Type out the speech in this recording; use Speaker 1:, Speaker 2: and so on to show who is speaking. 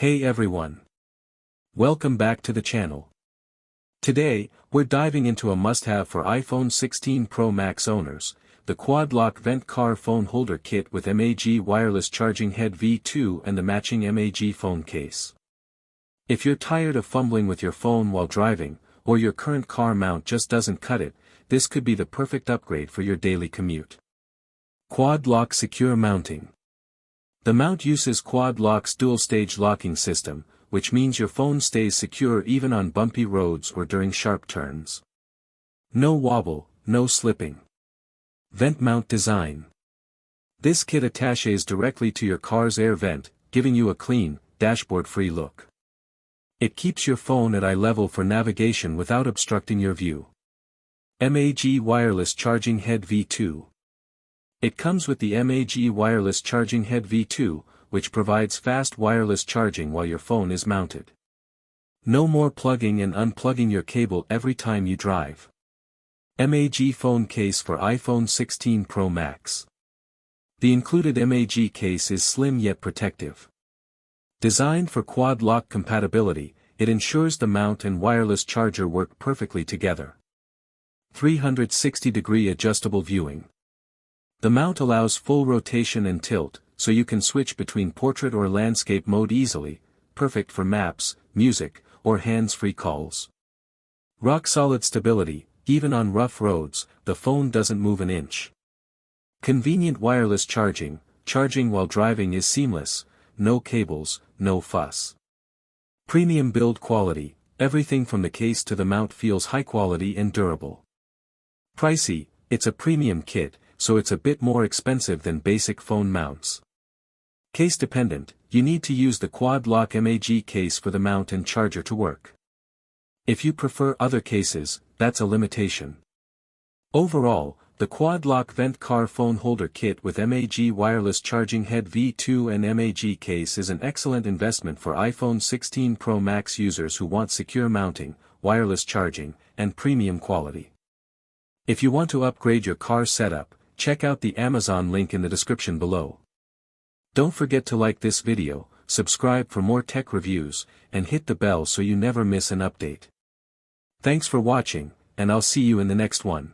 Speaker 1: Hey everyone! Welcome back to the channel. Today, we're diving into a must-have for iPhone 16 Pro Max owners, the quad-lock vent car phone holder kit with MAG wireless charging head V2 and the matching MAG phone case. If you're tired of fumbling with your phone while driving, or your current car mount just doesn't cut it, this could be the perfect upgrade for your daily commute. Quad-lock secure mounting. The mount uses quad-lock's dual-stage locking system, which means your phone stays secure even on bumpy roads or during sharp turns. No wobble, no slipping. Vent mount design. This kit attaches directly to your car's air vent, giving you a clean, dashboard-free look. It keeps your phone at eye level for navigation without obstructing your view. MAG wireless charging head V2. It comes with the MAG wireless charging head V2, which provides fast wireless charging while your phone is mounted. No more plugging and unplugging your cable every time you drive. MAG phone case for iPhone 16 Pro Max. The included MAG case is slim yet protective. Designed for quad-lock compatibility, it ensures the mount and wireless charger work perfectly together. 360-degree adjustable viewing. The mount allows full rotation and tilt, so you can switch between portrait or landscape mode easily, perfect for maps, music, or hands-free calls. Rock-solid stability, even on rough roads, the phone doesn't move an inch. Convenient wireless charging, charging while driving is seamless, no cables, no fuss. Premium build quality, everything from the case to the mount feels high quality and durable. Pricey, it's a premium kit, so it's a bit more expensive than basic phone mounts. Case dependent, you need to use the quad-lock MAG case for the mount and charger to work. If you prefer other cases, that's a limitation. Overall, the quad-lock vent car phone holder kit with MAG wireless charging head V2 and MAG case is an excellent investment for iPhone 16 Pro Max users who want secure mounting, wireless charging, and premium quality. If you want to upgrade your car setup, check out the Amazon link in the description below. Don't forget to like this video, subscribe for more tech reviews, and hit the bell so you never miss an update. Thanks for watching, and I'll see you in the next one.